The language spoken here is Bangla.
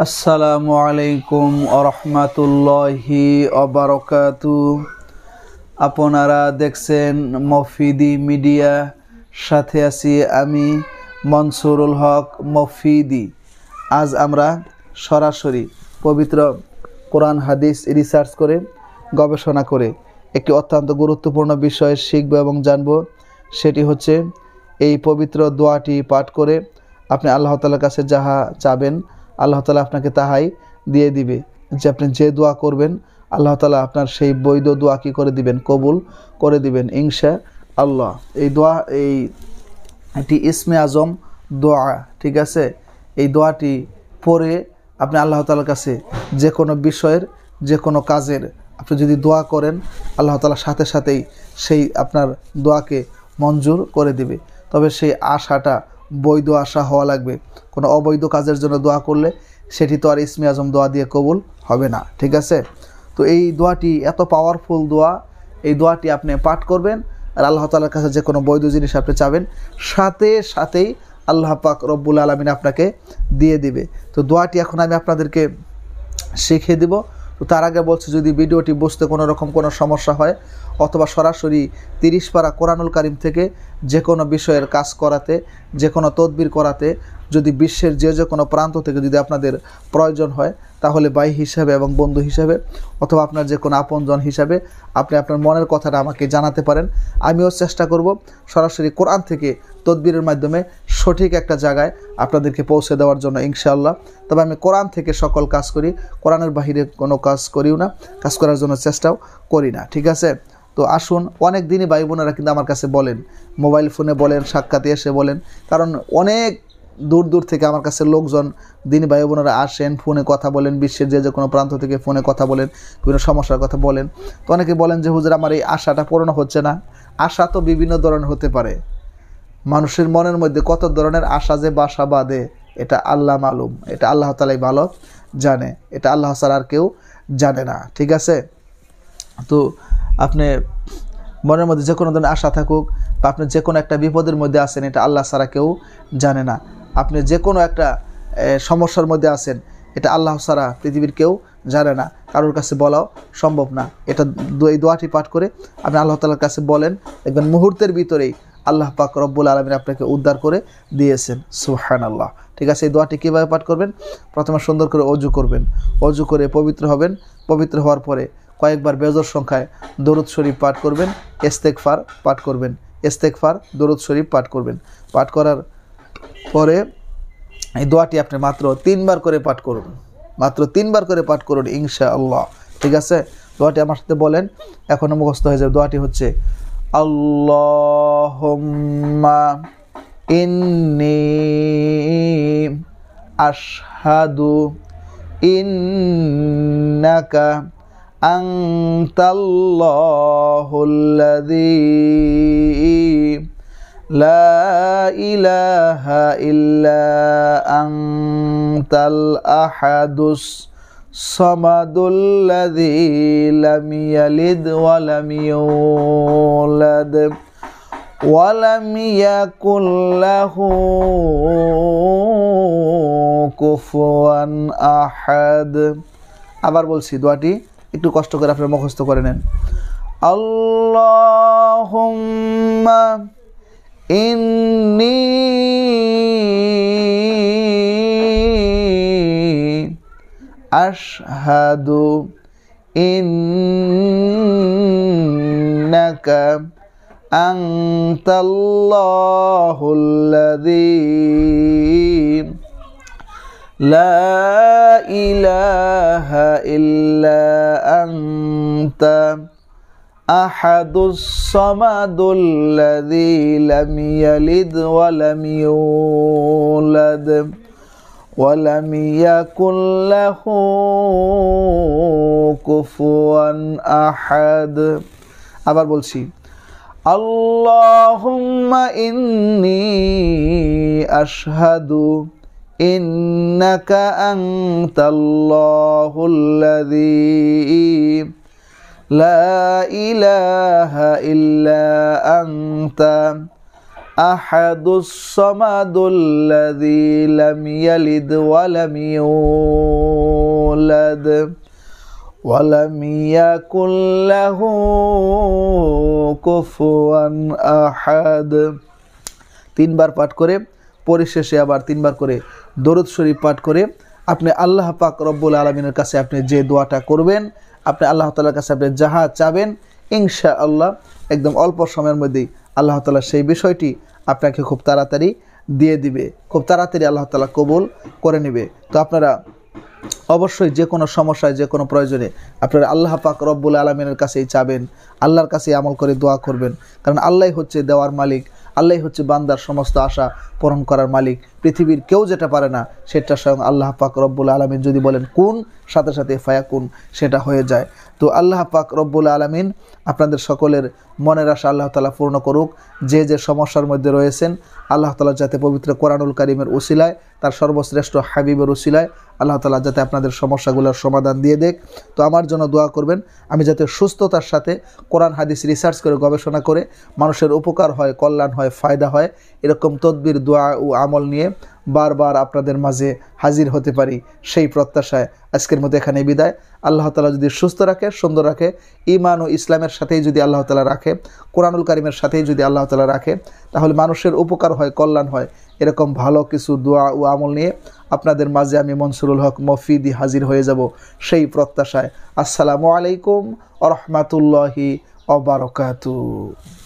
আসসালামু আলাইকুম আরহামাতুল্লাহি অবারকাতু। আপনারা দেখছেন মফিদি মিডিয়া, সাথে আছি আমি মনসুরুল হক মফিদি। আজ আমরা সরাসরি পবিত্র কোরআন হাদিস রিসার্চ করে গবেষণা করে একটি অত্যন্ত গুরুত্বপূর্ণ বিষয় শিখব এবং জানব। সেটি হচ্ছে এই পবিত্র দোয়াটি পাঠ করে আপনি আল্লাহ তাআলার কাছে যাহা চাবেন আল্লাহ তাআলা আপনাকে তাহাই দিয়ে দিবে। যে আপনি যে দোয়া করবেন আল্লাহ তাআলা আপনার সেই বৈধ দোয়া কি করে দিবেন, কবুল করে দিবেন ইনশা আল্লাহ। এই দোয়া এটি ইসমে আজম দোয়া, ঠিক আছে। এই দোয়াটি পড়ে আপনি আল্লাহ তাআলার কাছে যে কোনো বিষয়ের যে কোনো কাজের আপনি যদি দোয়া করেন আল্লাহ তাআলা সাথে সাথেই সেই আপনার দোয়াকে মঞ্জুর করে দিবে। তবে সেই আশাটা বৈধ আশা হওয়া লাগবে। কোনো অবৈধ কাজের জন্য দোয়া করলে সেটি তো আর ইসমে আজম দোয়া দিয়ে কবুল হবে না, ঠিক আছে। তো এই দোয়াটি এত পাওয়ারফুল দোয়া, এই দোয়াটি আপনি পাঠ করবেন আর আল্লাহ তাআলার কাছে যে কোনো বৈধ জিনিস আপনি চাবেন সাথে সাথেই আল্লাহ পাক রব্বুল আলামিন আপনাকে দিয়ে দিবে। তো দোয়াটি এখন আমি আপনাদেরকে শিখিয়ে দিব। তো তার আগে বলছি, যদি ভিডিওটি বুঝতে কোনো রকম কোনো সমস্যা হয় অথবা সরাসরি 30 পারা কোরআনুল কারিম থেকে যে কোনো বিষয়ের কাজ করাতে, যে কোনো তদবির করাতে যদি বিশ্বের যে কোনো প্রান্ত থেকে যদি আপনাদের প্রয়োজন হয়, তাহলে ভাই হিসাবে এবং বন্ধু হিসাবে অথবা আপনার যে কোনো আপনজন হিসাবে আপনি আপনার মনের কথাটা আমাকে জানাতে পারেন। আমিও চেষ্টা করব সরাসরি কোরআন থেকে তদবিরের মাধ্যমে সঠিক একটা জায়গায় আপনাদেরকে পৌঁছে দেওয়ার জন্য ইনশাআল্লাহ। তবে আমি কোরআন থেকে সকল কাজ করি, কোরআনের বাহিরে কোনো কাজ করিও না, কাজ করার জন্য চেষ্টাও করি না, ঠিক আছে। তো আসুন, অনেক দিনই ভাই বোনেরা কিন্তু আমার কাছে বলেন, মোবাইল ফোনে বলেন, সাক্ষাতে এসে বলেন, কারণ অনেক দূর দূর থেকে আমার কাছে লোকজন দিনী ভাই বোনেরা আসেন, ফোনে কথা বলেন, বিশ্বের যে কোনো প্রান্ত থেকে ফোনে কথা বলেন, বিভিন্ন সমস্যার কথা বলেন। তো অনেকে বলেন যে হুজুর আমার এই আশাটা পূরণ হচ্ছে না। আশা তো বিভিন্ন ধরনের হতে পারে, মানুষের মনের মধ্যে কত ধরনের আশা যে বাসা বাঁধে এটা আল্লাহ মালুম, এটা আল্লাহ তাআলাই ভালো জানে, এটা আল্লাহ ছাড়া আর কেউ জানে না, ঠিক আছে। তো আপনি মনের মধ্যে যে কোনো ধরনের আশা থাকুক বা আপনি যে কোনো একটা বিপদের মধ্যে আছেন, এটা আল্লাহ ছাড়া কেউ জানে না। আপনি যে কোনো একটা সমস্যার মধ্যে আছেন, এটা আল্লাহ ছাড়া পৃথিবীর কেউ জানে না, কারোর কাছে বলাও সম্ভব না। এটা এই দোয়াটি পাঠ করে আপনি আল্লাহ তাআলার কাছে বলেন, দেখবেন মুহূর্তের ভিতরেই আল্লাহ পাক রব্বুল আলামিন আপনাকে উদ্ধার করে দিয়েছেন। সুবহানাল্লাহ, ঠিক আছে। এই দোয়াটি কীভাবে পাঠ করবেন? প্রথমে সুন্দর করে অজু করবেন, অজু করে পবিত্র হবেন। পবিত্র হওয়ার পরে কয়েকবার বেজোড় সংখ্যায় দরুদ শরীফ পাঠ করবেন, ইস্তেগফার পাঠ করবেন, ইস্তেগফার দরুদ শরীফ পাঠ করবেন। পাঠ করার পরে এই দোয়াটি আপনি মাত্র 3 বার করে পাঠ করুন, মাত্র 3 বার করে পাঠ করুন ইনশাআল্লাহ, ঠিক আছে। দোয়াটি আমার সাথে বলেন, এখনও মুখস্থ হয়ে যাবে। দোয়াটি হচ্ছে আল্লাহুম্মা ইন্নী আশহাদু ইন্নাকা আনতাল্লাহুল্লাযী লা ইলাহা ইল্লা আনতাল আহাদুস সামাদুল্লাযী লাম ইয়ালিদ ওয়া লাম ইউলাদ ওয়া লাম ইয়াকুল লাহু কুফুয়ান আহাদ। আবার বলছি, দোয়াটি একটু কষ্ট করে আপনারা মুখস্থ করে নেন। আল্লাহুম্মা ইন্নী আশহাদু ইন্নাকা আনতাল্লাহুল্লাযী লা ইলাহা ইল্লা আনতা আহাদুস সামাদুল্লাযী লাম ইয়ালিদ ওয়া লাম ইউলাদ ওয়া লাম ইয়াকুল লাহু কুফুয়ান আহাদ। আবার বলছি, আল্লাহুম্মা ইন্নী আশহাদু ইন্নাকা আনতাল্লাহুল্লাযী লা ইলাহা ইল্লা আনতা আহাদুস সামাদুল্লাযী লাম ইয়ালিদ ওয়া লাম ইউলাদ ওয়া লাম ইয়াকুল লাহু কুফুয়ান আহাদ। 3 বার পাঠ করে পরিশেষে আবার 3 বার করে দরুদ শরীফ পাঠ করে আপনি আল্লাহ পাক রব্বুল আলামিনের কাছে আপনি যে দোয়াটা করবেন, আপনি আল্লাহ তাআলার কাছে আপনি যাহা চাবেন, ইনশাআল্লাহ একদম অল্প সময়ের মধ্যেই আল্লাহ তাআলা সেই বিষয়টি আপনাকে খুব তাড়াতাড়ি দিয়ে দিবে, খুব তাড়াতাড়ি আল্লাহ তাআলা কবুল করে নেবে। তো আপনারা অবশ্যই যে কোনো সমস্যায়, যে কোনো প্রয়োজনে আপনারা আল্লাহ পাক রব্বুল আলামিনের কাছেই চাবেন, আল্লাহর কাছেই আমল করে দোয়া করবেন। কারণ আল্লাহই হচ্ছে দেওয়ার মালিক, আল্লাহই হচ্ছে বান্দার সমস্ত আশা পূরণ করার মালিক। পৃথিবীর কেউ যেটা পারে না সেটা স্বয়ং আল্লাহ পাক রব্বুল আলামিন যদি বলেন কুন, সাথে সাথে ফায়াকুন, সেটা হয়ে যায়। তো আল্লাহ পাক রব্বুল আলামিন আপনাদের সকলের মনের আশা আল্লাহ তাআলা পূর্ণ করুক। যে যে সমস্যার মধ্যে রয়েছেন আল্লাহ তাআলা যাতে পবিত্র কোরআনুল কারীমের উসিলায়, তার সর্বশ্রেষ্ঠ হাবিবের উসিলায় আল্লাহ তাআলা যাতে আপনাদের সমস্যাগুলোর সমাধান দিয়ে দেখ। তো আমার জন্য দোয়া করবেন, আমি যাতে সুস্থতার সাথে কোরআন হাদিস রিসার্চ করে গবেষণা করে মানুষের উপকার হয়, কল্যাণ হয়, ফায়দা হয়, এরকম তদবির, দোয়া ও আমল নিয়ে বারবার আপনাদের মাঝে হাজির হতে পারি, সেই প্রত্যাশায় আজকের মতো এখানে বিদায়। আল্লাহ তাআলা যদি সুস্থ রাখে, সুন্দর রাখে, ঈমান ও ইসলামের সাথেই যদি আল্লাহ তাআলা রাখে, কোরআনুল কারীমের সাথেই যদি আল্লাহ তাআলা রাখে, তাহলে মানুষের উপকার হয়, কল্যাণ হয়, এরকম ভালো কিছু দোয়া ও আমল নিয়ে আপনাদের মাঝে আমি মনসুরুল হক মফিদি হাজির হয়ে যাব, সেই প্রত্যাশায়। আসসালামু আলাইকুম ওয়া রাহমাতুল্লাহি ওয়া বারাকাতুহু।